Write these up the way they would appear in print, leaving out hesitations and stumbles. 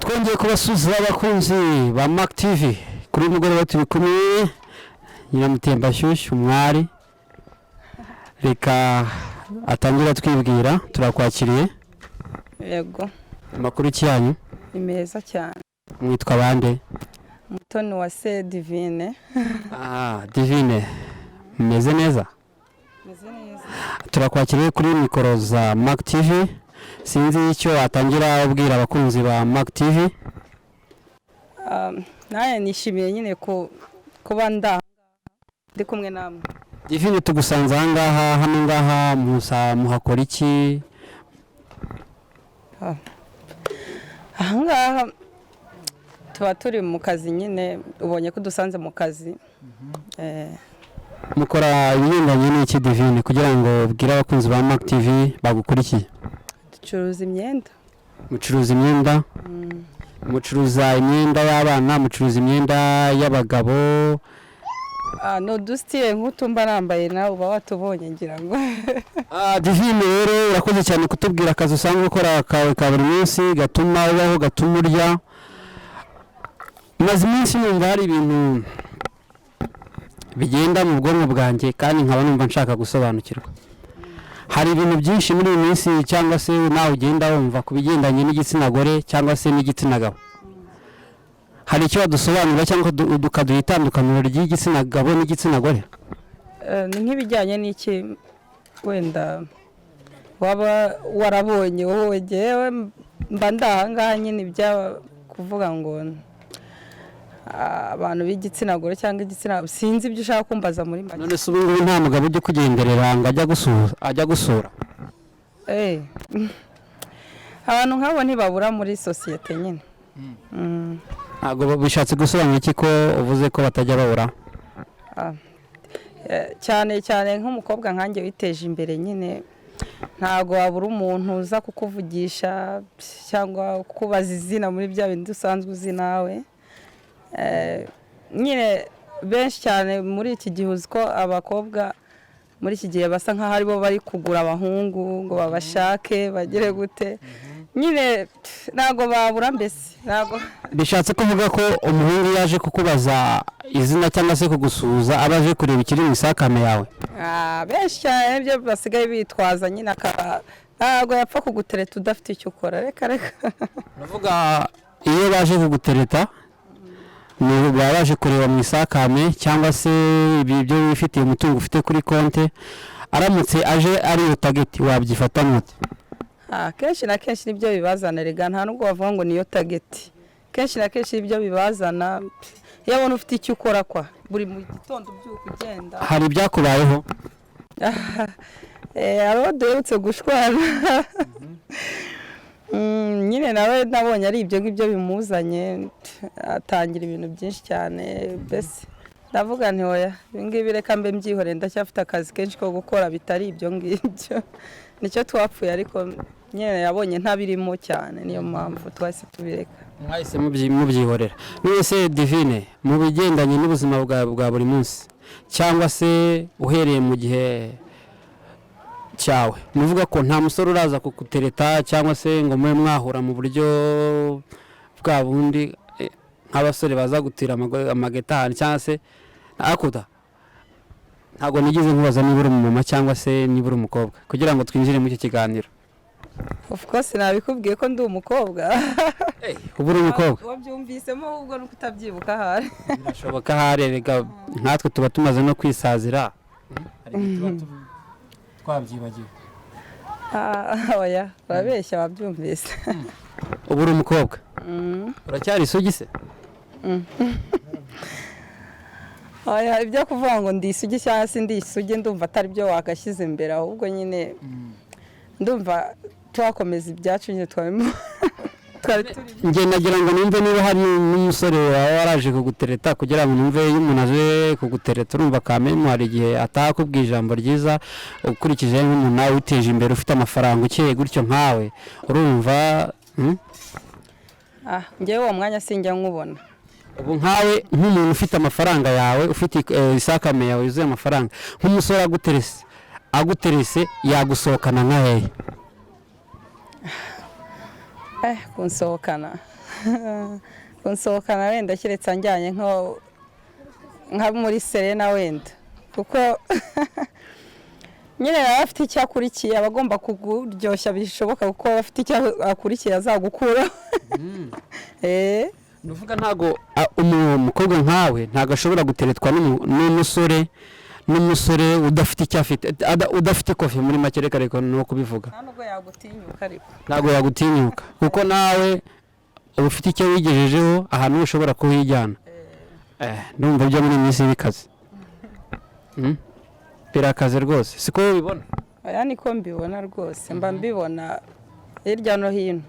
twongeye kubasuza abakunzi ba Mac TV kuri mugoroba turi kumwe Nyiramutemba Shyushyu umwari reka atangira twibwira turakwakiriye. Yego. Amakuru cyanyu Ni meza cyane. mwitwa bande? Mutoni wa se Divine. Divine meze neza? Meze neza. Turakwakiriye kuri mikoro za Mac TV. Sinzi icyo atangira ubwira abakunzi ba Mac TV. Naye nishimiye nyine kuba ndi kumwe namwe. Divine tugusanze ahangaha hano ngaha muhakora iki? Ahangaha tuba turi mu kazi nyine, ubonye ko dusanze mu kazi. Mukora ibigendanye n'iki Divine kugira ngo ubwire abakunzi ba Mac TV bagukurikiye? Ducuruza imyenda. Mucuruza imyenda? Mucuruza imyenda y'abana, mucuruza imyenda y'abagabo? No dusitiye nk'utumba nambaye nawe uba watubonye ngira ngo. Divine rero urakoze cyane kutubwira akazi usanzwe ukora kawe ka buri munsi gatuma ubaho gatuma urya. Maze iminsi numva hari ibintu bigenda mu bwonko bwanjye kandi nkaba numva nshaka gusobanukirwa. Hari ibintu byinshi muri iyi minsi cyangwa se nawe ugenda wumva ku bigendanye n'igitsina gore cyangwa se n'igitsina gabo. Hari icyo wadusobanura cyangwa dukaduha itandukaniro ry'igitsina gabo n'igitsina gore? Ni nk'ibijyanye n'iki wenda waba warabonye wowe jewe mba ndahangaha nyine ibya kuvuga ngo abantu b'igitsina gore cyangwa igitsina sinzi ibyo ushaka kumbaza muri make. None se ubu ngubu nta mugabo ujya kugenderera ngo ajya gusura? Abantu nk'abo ntibabura muri sosiyete nyine. Ntabwo bishatse gusobanura iki ko uvuze ko batajya babura? Cyane cyane nk'umukobwa nkanjye witeje imbere nyine ntabwo wabura umuntu uza kukuvugisha cyangwa kukubaza izina muri bya bindi usanzwe uzi nawe. Nyine benshi cyane muri iki gihe uzi ko abakobwa muri iki gihe basa nk'aho aribo bari kugura abahungu ngo babashake bagire gute, nyine ntabwo babura mbese ntabwo. Bishatse kuvuga ko umuhungu yaje kukubaza izina cyangwa se kugusuhuza abaje kureba ikiri mu isakame yawe? Benshi cyane ibyo basigaye bitwaza nyine ntabwo yapfa kugutereta udafite icyo ukora. Reka uravuga iyo baje kugutereta ni baje kureba mu isakame cyangwa se ibyo wifitiye umutungo ufite kuri konte, aramutse aje ari target wabyifata mute? Kenshi na kenshi nibyo bibazana, rega nta nubwo bavuga ngo niyo target. Kenshi na kenshi nibyo bibazana, iyo abona ufite icyo ukora kwa buri mu gitondo ubyuka ugenda. Hari ibyakubayeho? Abo duherutse gushwana nyine nawe nabonye ari ibyo ngibyo bimuzanye, atangira ibintu byinshi cyane mbese ndavuga nti oya ibingibi reka mbe mbyihore, ndacyafite akazi kenshi ko gukora bitari ibyo ngibyo. Nicyo twapfuye ariko nyine yabonye ntabirimo cyane, niyo mpamvu twahise tubireka. Mwahise mubyihorera. Mwese Divine mu bigendanye n'ubuzima bwa buri munsi cyangwa se uhereye mu gihe cyawe, nuvuga ko nta musore uraza kukutereta cyangwa se ngo mwe mwahura mu buryo bwa bundi nk'abasore baza gutira amagetari cyangwa se akuda? Ntabwo nigize nkubaza niba uri umumama cyangwa se niba uri umukobwa kugira ngo twinjire muri iki kiganiro. Of course nabikubwiye ko ndi umukobwa. Ubu uri umukobwa? Wabyumvisemo ahubwo nuko utabyibuka ahari. Birashoboka ahari, rega nkatwe tuba tumaze no kwisazira. Twabyibagiwe. Oya urabeshya wabyumvise. Ubu uri umukobwa? Uracyari isugi se? Oya ibyo kuvuga ngo ndi isugi cyangwa se ndi isugi ndumva atari byo wakashyize imbere, ahubwo nyine ndumva twakomeza ibyacu nyine njye nagira ngo numve niba hari n'umusore wawe waraje kugutereta kugira ngo numve iyo umuntu aje kugutereta urumva kamenya hari igihe atakubwira ijambo ryiza ukurikije nk'umuntu nawe witeje imbere ufite amafaranga ukeye gutyo nkawe urumva. Njyewe uwo mwanya sinjya nkubona. Ubu nkawe nk'umuntu ufite amafaranga yawe ufite isakame yawe yuzuye amafaranga, nk'umusore aguterese yagusohokana nka hehe? kunsohokana kunsohokana wenda keretse anjyanye nka muri Serena wenda kuko nyine yaba afite icyo akurikiye aba agomba kuguryoshya bishoboka kuko afite icyo akurikiye azagukura. nuvuga ntago umukobwa nkawe ntago ashobora guteretwa n'umusore udafite icyo afite udafite kofi muri make reka no kubivuga. Ntabwo yagutinyuka ariko. Ntago yagutinyuka kuko nawe ufite icyo wigejejeho ahantu ushobora kuhijyana. Ndumva byo muri minsi bikaze. Birakaze rwose siko ubibona. Aya niko mbibona rwose mba mbibona hirya no hino.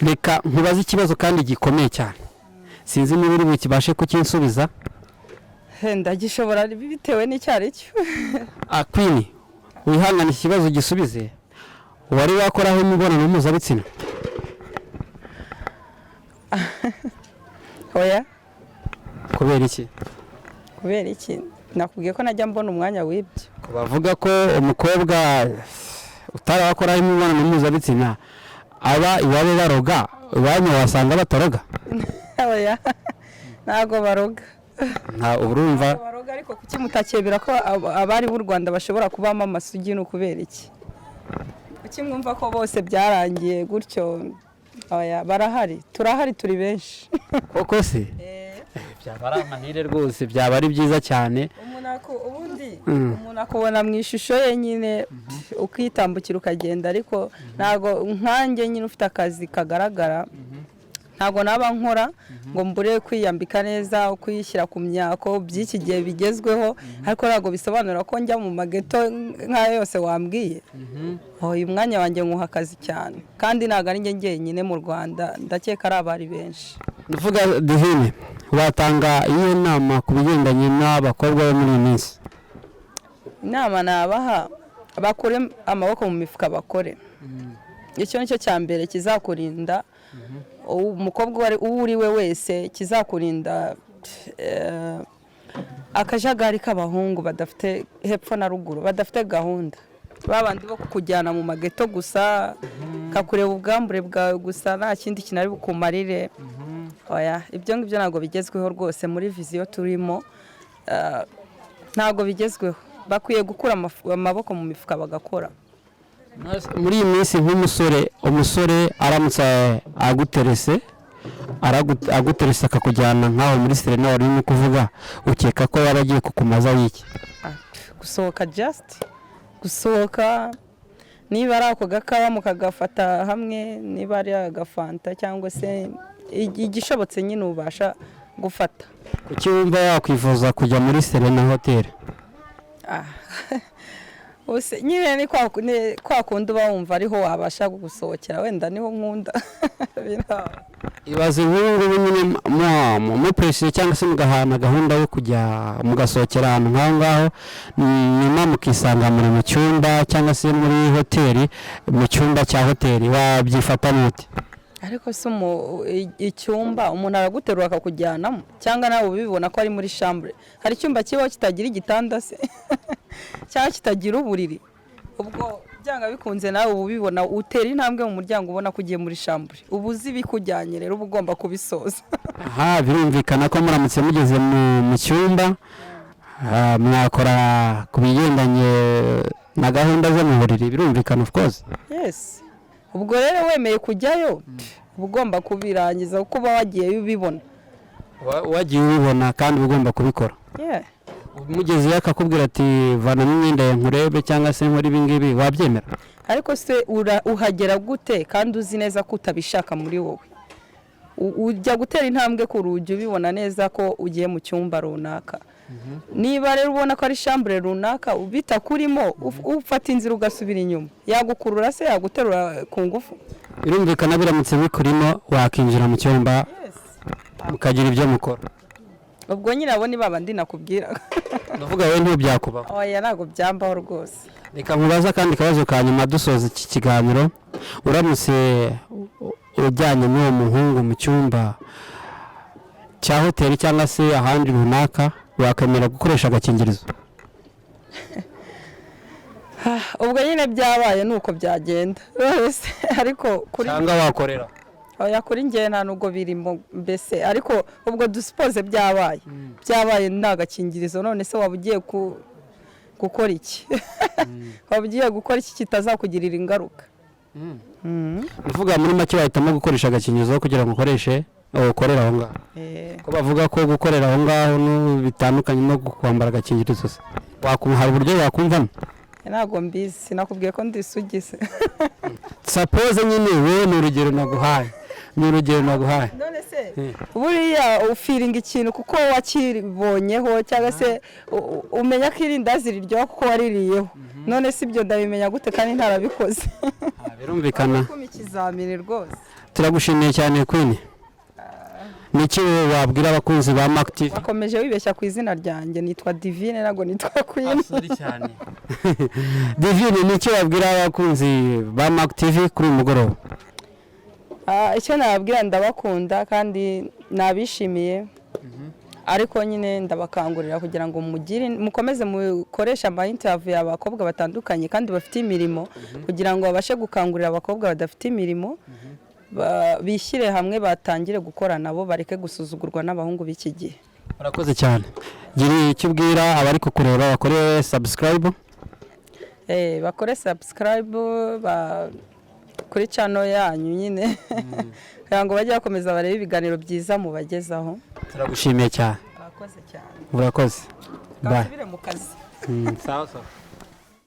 Reka nkubaze ikibazo kandi gikomeye cyane. Sinzi niba uri bukibashe kukinsubiza. Ndagishobora bitewe n'icyari cyo. Queen wihangana ikibazo gisubize. Wari wakoraho imibonano mpuzabitsina? Oya. Kubera iki? Kubera iki? Nakubwiye ko najya mbona umwanya w'ibyo. Bavuga ko umukobwa utarakoraho imibonano mpuzabitsina aba iwabo baroga, iwanyu wasanga bataroga? Oya. Ntago baroga. Nta urumva baroga ariko kuki mutakebera ko abari b'u Rwanda bashobora kubamo amasugi no kubera iki? Kuki mwumva ko bose byarangiye gutyo? Oya barahari, turahari turi benshi. Koko se? Byaba ari amahire rwose, byaba ari byiza cyane. Umuntu akubona mu ishusho ye nyine ukitambukira ukagenda ariko ntago nkanjye nyine ufite akazi kagaragara. Ntago naba nkora ngo mbure kwiyambika neza ukuyishyira ku myako by'iki gihe bigezweho ariko ntago bisobanura ko njya mu mageto nka yose wambwiye. Uyu mwanya wanjye nkuha akazi cyane kandi ntago ari njye nyine mu Rwanda ndakeka ari abari benshi. Ndavuga Divine watanga iyo nama ku bigendanye n'abakobwa bo muri minsi. Inama nabaha bakore amaboko mu mifuka bakore. Icyo nicyo cyambere kizakurinda umukobwa uri we wese kizakurinda akajagari k'abahungu badafite hepfo na ruguru badafite gahunda babandi bo kukujyana mu mageto gusa kakureba ubwambure bwawe gusa nta kindi kintu ari bukumarire. Oya ibyo ngibyo ntago bigezweho rwose muri viziyo turimo ntago bigezweho bakwiye gukura amaboko mu mifuka bagakora. Muri iyi minsi umusore aramutse aguterese akakujyana nkaho muri Serena wari urimo kuvuga ukeka ko yaba agiye kukumaza iki? Gusohoka gusohoka niba ari ako gakawa mukagafata hamwe niba ari agafanta cyangwa se igishobotse nyine ubasha gufata. Kuki wumva yakwifuza kujya muri Serena Hotel? Nyine ni kwa kundi uba wumva ariho wabasha gusohokera wenda niho nkunda. Ibaze nk'ubu nyine mu pressure cyangwa se mugahana gahunda yo kujya mugasohokera ahantu ngaho nyuma mukisanga muri mu cyumba cyangwa se muri hoteli mu cyumba cya hoteli wabyifata n'ute? Ariko se icyumba umuntu araguterura akakujyanamo cyangwa nawe ubibona ko ari muri chambre? Hari icyumba kibaho kitagira igitanda se cyangwa kitagira uburiri? Ubwo byanga bikunze nawe ubibona utera intambwe mu muryango ubona ko ugiye muri chambre ubuzi bikujyanye rero ugomba kubisoza. Birumvikana ko muramutse mugeze mu cyumba mwakora ku bigendanye na gahunda zo mu buriri birumvikana of course. Yes. Ubwo rero wemeye kujyayo ugomba kubirangiza kuko uba wagiye ubibona. Wagiye ubibona kandi ugomba kubikora. Mugeze yakakubwira ati vana imyenda ya nkurebe cyangwa se nkora ibi ngibi wabyemera? Ariko se uhagera gute kandi uzi neza ko utabishaka muri wowe? Ujya gutera intambwe ku rugi ubibona neza ko ugiye mu cyumba runaka. Niba rero ubona ko ari chambre runaka ubita kurimo ufata inzira ugasubira inyuma yagukurura se yaguterura ku ngufu? Birumvikana biramutse bikurimo wakinjira mu cyumba mukagira ibyo mukora. Ubwo nyine abo ni babandi nakubwira. Ndavuga wewe ntibyakubaho? Oya ntago byambaho rwose. Reka nkubaza kandi kabazo ka nyuma dusoza iki kiganiro. Uramutse ujyanye n'uwo muhungu mu cyumba cya hoteli cyangwa se ahandi runaka wakwemera gukoresha agakingirizo? ubwo nyine byabaye nuko byagenda wese ariko kuri cyangwa wakorera oya kuri njye nta nubwo birimo mbese ariko ubwo dusipoze byabaye nta gakingirizo none se waba ugiye gukora iki waba ugiye gukora iki kitazakugirira ingaruka uvuga muri make wahitamo gukoresha agakingirizo kugira ngo ukorere aho ngaho ko bavuga ko gukorera aho ngaho bitandukanye no kwambara agakingirizo hari uburyo wakumvamo ntabwo mbizi sinakubwiye ko ndisugize suppose nyine wowe ni urugero naguhaye none se buriya ufiringa ikintu kuko wakibonyeho cyangwa se umenya ko irindazi riryoha kuko waririyeho none si ibyo ndabimenya gute kandi ntarabikoze birumvikana ikizamini rwose turagushimiye cyane Queen niki wabwira abakunzi ba Mac TV bakomeje wibeshya ku izina ryanjye nitwa Divine ntabwo nitwa Queen cyane Divine niki wabwira abakunzi ba Mac TV kuri umugoroba icyo nababwira ndabakunda kandi nabishimiye ariko nyine ndabakangurira kugira ngo mukomeze mukoresha ama interview y'abakobwa batandukanye kandi bafite imirimo kugira ngo babashe gukangurira abakobwa badafite imirimo bishyire hamwe batangire gukora nabo bareke gusuzugurwa n'abahungu b'iki gihe. Urakoze cyane. Gira icyo ubwira abari kukureba bakore subscribe. Bakore subscribe kuri channel yanyu nyine kugira ngo bajye bakomeza barebe ibiganiro byiza mubagezaho. Turagushimiye cyane. Urakoze cyane. Urakoze. Gasubire mu kazi. Sawa sawa.